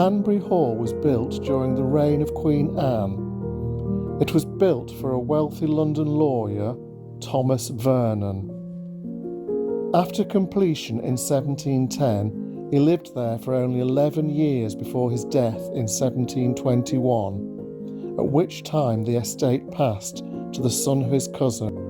Banbury Hall was built during the reign of Queen Anne. It was built for a wealthy London lawyer, Thomas Vernon. After completion in 1710, he lived there for only 11 years before his death in 1721, at which time the estate passed to the son of his cousin.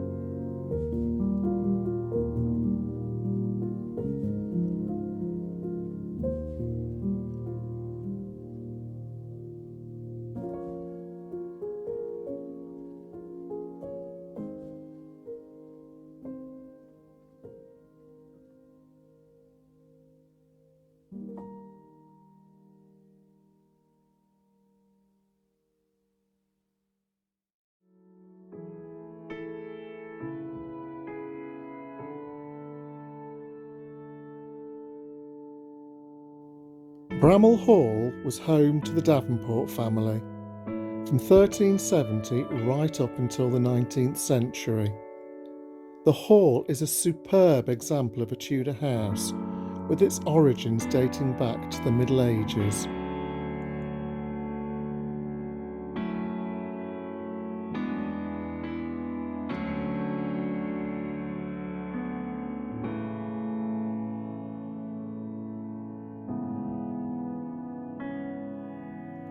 Bramhall Hall was home to the Davenport family from 1370 right up until the 19th century. The hall is a superb example of a Tudor house, with its origins dating back to the Middle Ages.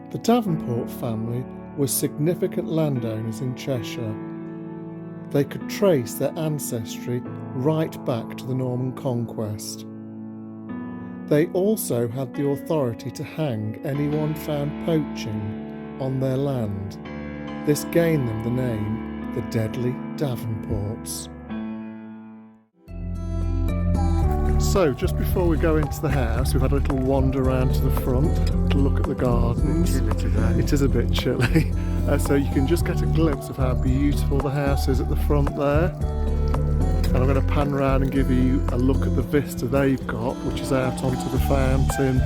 The Davenport family were significant landowners in Cheshire. They could trace their ancestry right back to the Norman conquest. They also had the authority to hang anyone found poaching on their land. This gained them the name the Deadly Davenports. So, just before we go into the house, we've had a little wander around to the front to look at the gardens. It's chilly today. It is a bit chilly. So you can just get a glimpse of how beautiful the house is at the front there. And I'm going to pan around and give you a look at the vista they've got, which is out onto the fountain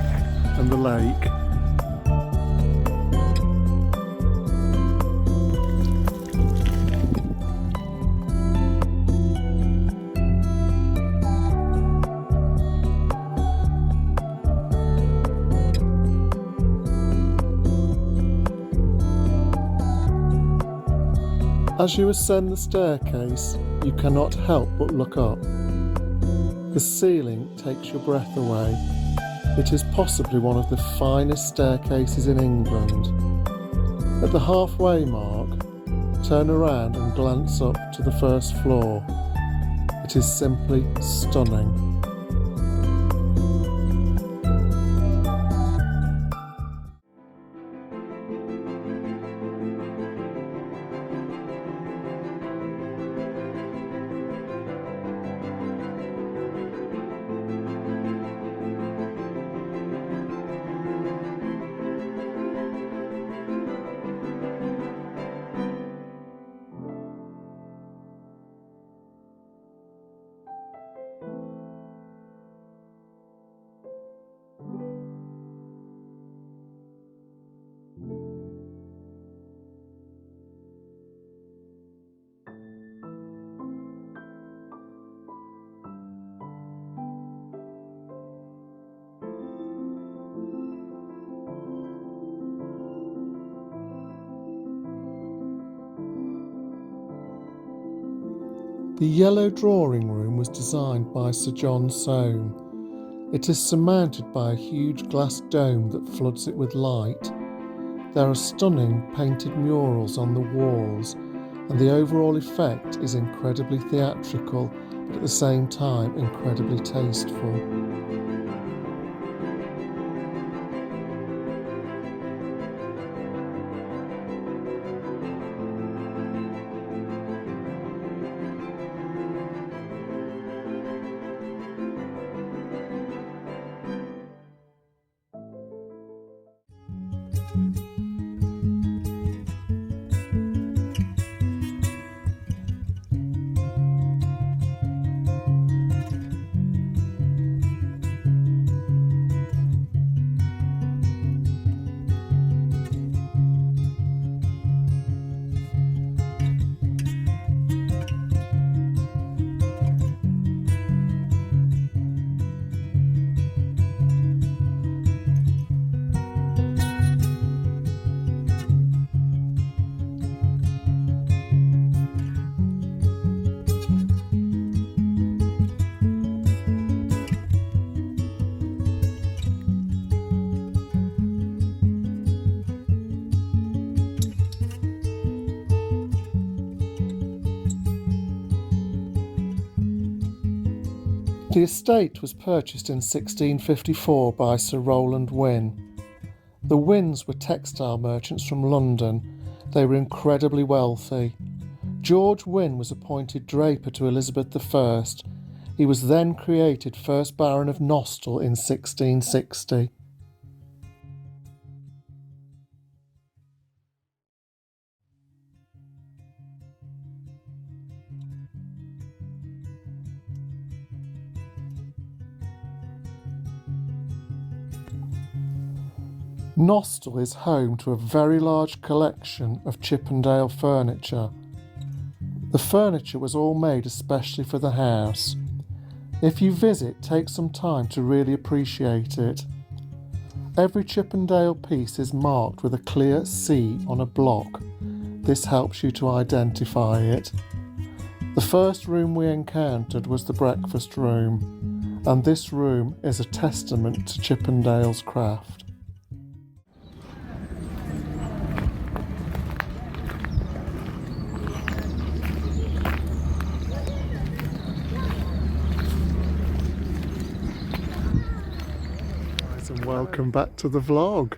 and the lake. As you ascend the staircase, you cannot help but look up. The ceiling takes your breath away. It is possibly one of the finest staircases in England. At the halfway mark, turn around and glance up to the first floor. It is simply stunning. The yellow drawing room was designed by Sir John Soane. It is surmounted by a huge glass dome that floods it with light. There are stunning painted murals on the walls, and the overall effect is incredibly theatrical, but at the same time incredibly tasteful. The estate was purchased in 1654 by Sir Rowland Wynne. The Wynnes were textile merchants from London. They were incredibly wealthy. George Wynne was appointed draper to Elizabeth I. He was then created first Baron of Nostell in 1660. Nostell is home to a very large collection of Chippendale furniture. The furniture was all made especially for the house. If you visit, take some time to really appreciate it. Every Chippendale piece is marked with a clear C on a block. This helps you to identify it. The first room we encountered was the breakfast room, and this room is a testament to Chippendale's craft. And welcome back to the vlog.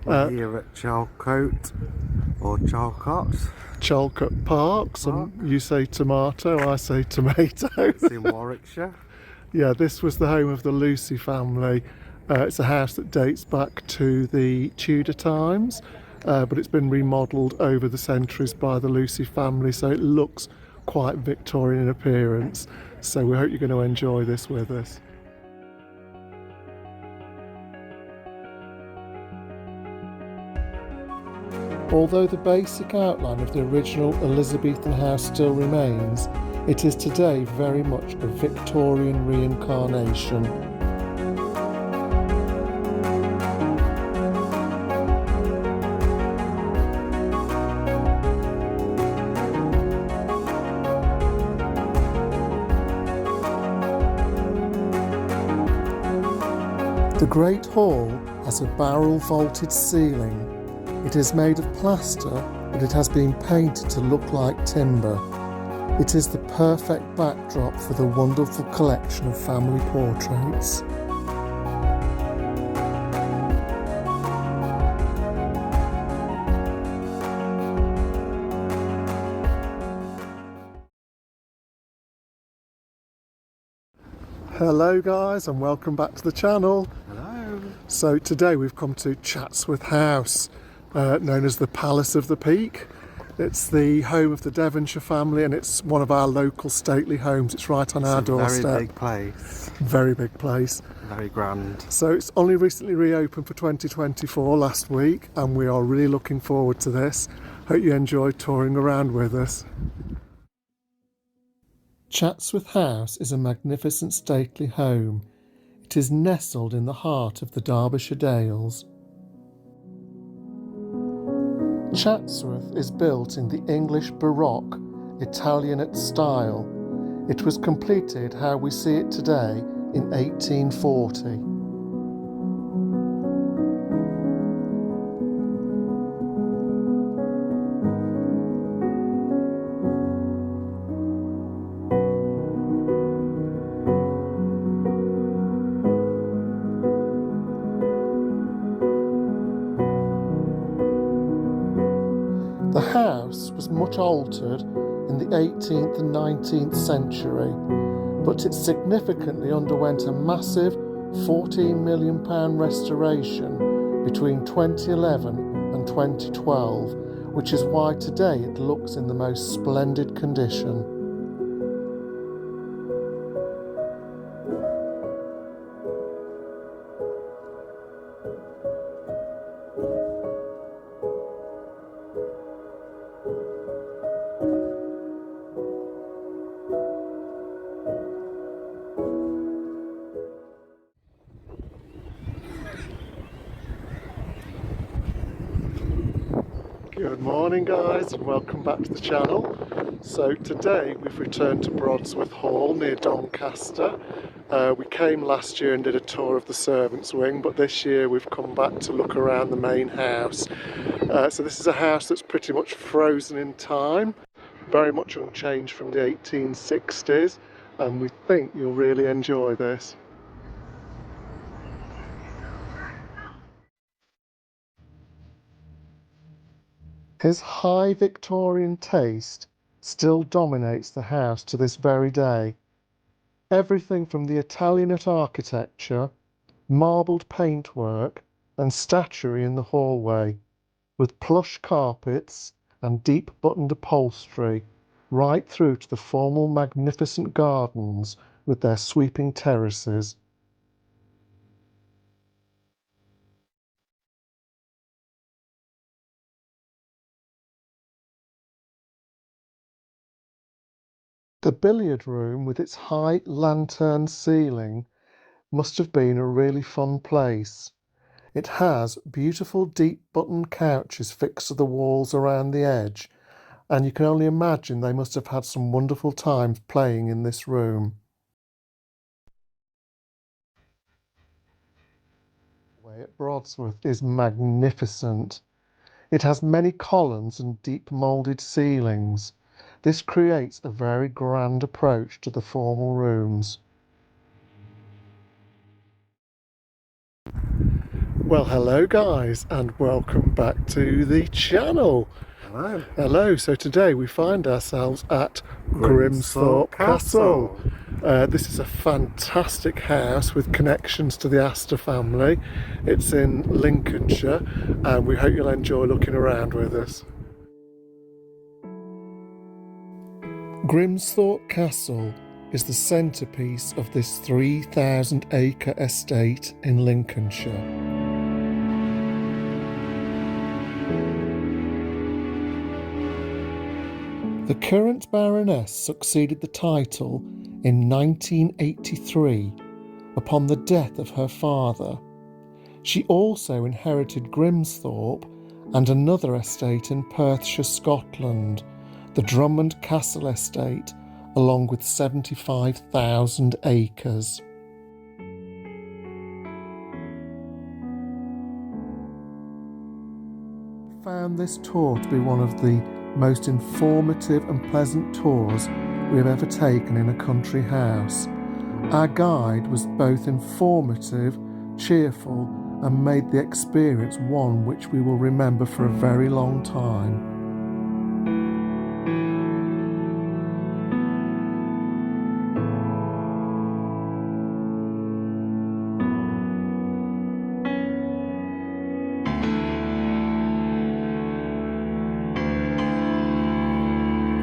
We're here at Charlecote Park. You say tomato, I say tomato. It's in Warwickshire. Yeah, this was the home of the Lucy family. It's a house that dates back to the Tudor times, but it's been remodelled over the centuries by the Lucy family, so it looks quite Victorian in appearance. So we hope you're going to enjoy this with us. Although the basic outline of the original Elizabethan house still remains, it is today very much a Victorian reincarnation. The Great Hall has a barrel vaulted ceiling. It is made of plaster, but it has been painted to look like timber. It is the perfect backdrop for the wonderful collection of family portraits. Hello guys, and welcome back to the channel. Hello. So today we've come to Chatsworth House, known as the Palace of the Peak. It's the home of the Devonshire family, and it's one of our local stately homes. It's right on our doorstep. Very big place. Very big place. Very grand. So it's only recently reopened for 2024 last week, and we are really looking forward to this. Hope you enjoyed touring around with us. Chatsworth House is a magnificent stately home. It is nestled in the heart of the Derbyshire Dales. Chatsworth is built in the English Baroque, Italianate style. It was completed how we see it today in 1840. The house was much altered in the 18th and 19th century, but it significantly underwent a massive £14 million restoration between 2011 and 2012, which is why today it looks in the most splendid condition. Good morning guys, and welcome back to the channel. So today we've returned to Brodsworth Hall near Doncaster. We came last year and did a tour of the servants' wing, but this year we've come back to look around the main house. So this is a house that's pretty much frozen in time, very much unchanged from the 1860s. and we think you'll really enjoy this. His high Victorian taste still dominates the house to this very day. Everything from the Italianate architecture, marbled paintwork, and statuary in the hallway, with plush carpets and deep buttoned upholstery, right through to the formal magnificent gardens with their sweeping terraces. The billiard room with its high lantern ceiling must have been a really fun place. It has beautiful deep buttoned couches fixed to the walls around the edge, and you can only imagine they must have had some wonderful times playing in this room. The way at Brodsworth is magnificent. It has many columns and deep moulded ceilings. This creates a very grand approach to the formal rooms. Well, hello guys, and welcome back to the channel. Hello. Hello, so today we find ourselves at Grimsthorpe Castle. This is a fantastic house with connections to the Astor family. It's in Lincolnshire, and we hope you'll enjoy looking around with us. Grimsthorpe Castle is the centrepiece of this 3,000-acre estate in Lincolnshire. The current Baroness succeeded the title in 1983 upon the death of her father. She also inherited Grimsthorpe and another estate in Perthshire, Scotland, the Drummond Castle estate, along with 75,000 acres. I found this tour to be one of the most informative and pleasant tours we have ever taken in a country house. Our guide was both informative, cheerful, and made the experience one which we will remember for a very long time.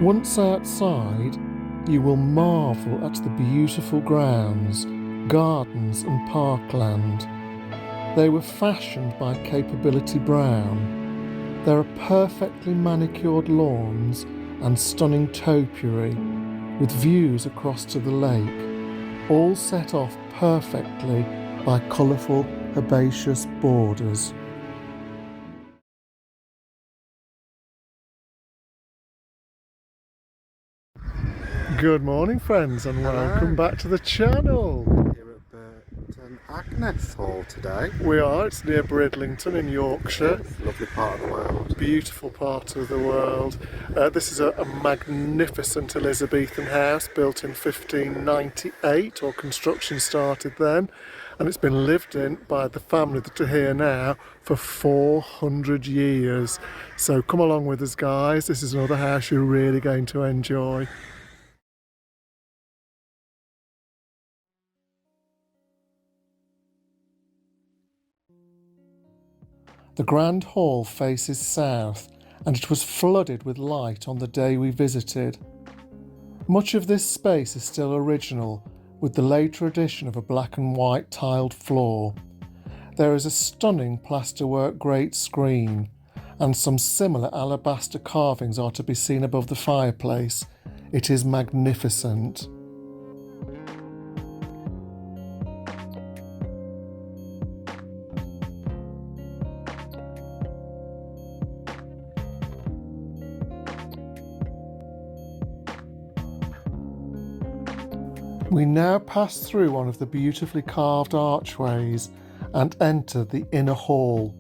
Once outside, you will marvel at the beautiful grounds, gardens and parkland. They were fashioned by Capability Brown. There are perfectly manicured lawns and stunning topiary, with views across to the lake, all set off perfectly by colourful herbaceous borders. Good morning friends, and welcome back to the channel. Here at Burton Agnes Hall today. We are, it's near Bridlington in Yorkshire. It's a lovely part of the world. Beautiful part of the world. This is a magnificent Elizabethan house built in 1598, or construction started then, and it's been lived in by the family that are here now for 400 years. So come along with us guys, this is another house you're really going to enjoy. The Grand Hall faces south, and it was flooded with light on the day we visited. Much of this space is still original, with the later addition of a black and white tiled floor. There is a stunning plasterwork grate screen, and some similar alabaster carvings are to be seen above the fireplace. It is magnificent. We now pass through one of the beautifully carved archways and enter the inner hall.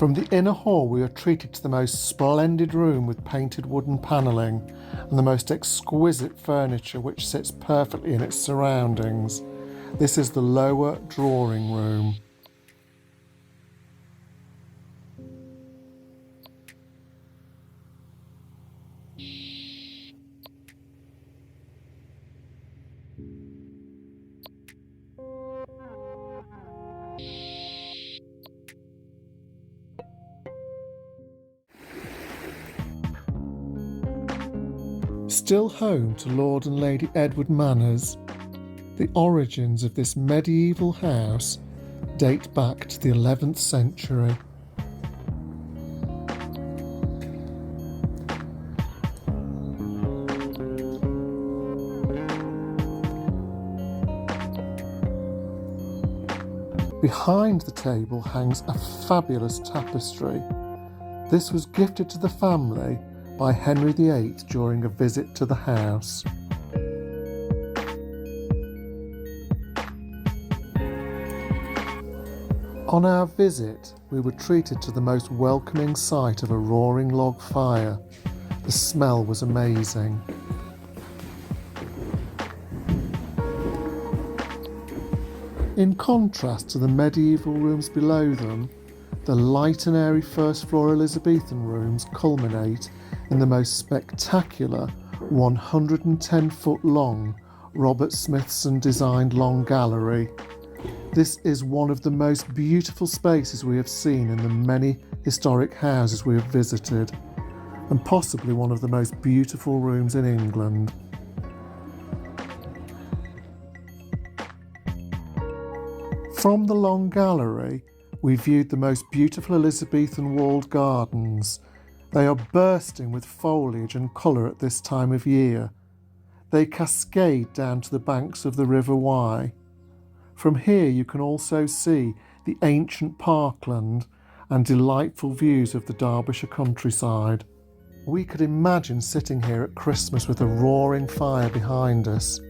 From the inner hall we are treated to the most splendid room with painted wooden panelling and the most exquisite furniture which sits perfectly in its surroundings. This is the lower drawing room. Still home to Lord and Lady Edward Manners, the origins of this medieval house date back to the 11th century. Behind the table hangs a fabulous tapestry. This was gifted to the family by Henry VIII during a visit to the house. On our visit, we were treated to the most welcoming sight of a roaring log fire. The smell was amazing. In contrast to the medieval rooms below them, the light and airy first floor Elizabethan rooms culminate in the most spectacular 110-foot long Robert Smithson designed long gallery. This is one of the most beautiful spaces we have seen in the many historic houses we have visited, and possibly one of the most beautiful rooms in England. From the long gallery, we viewed the most beautiful Elizabethan walled gardens. They are bursting with foliage and colour at this time of year. They cascade down to the banks of the River Wye. From here you can also see the ancient parkland and delightful views of the Derbyshire countryside. We could imagine sitting here at Christmas with a roaring fire behind us.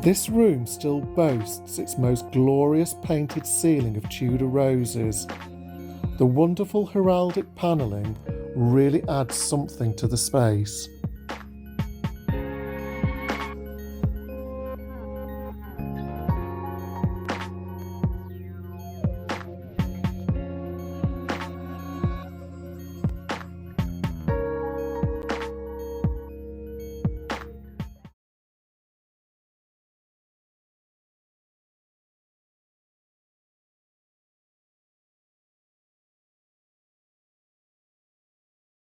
This room still boasts its most glorious painted ceiling of Tudor roses. The wonderful heraldic panelling really adds something to the space.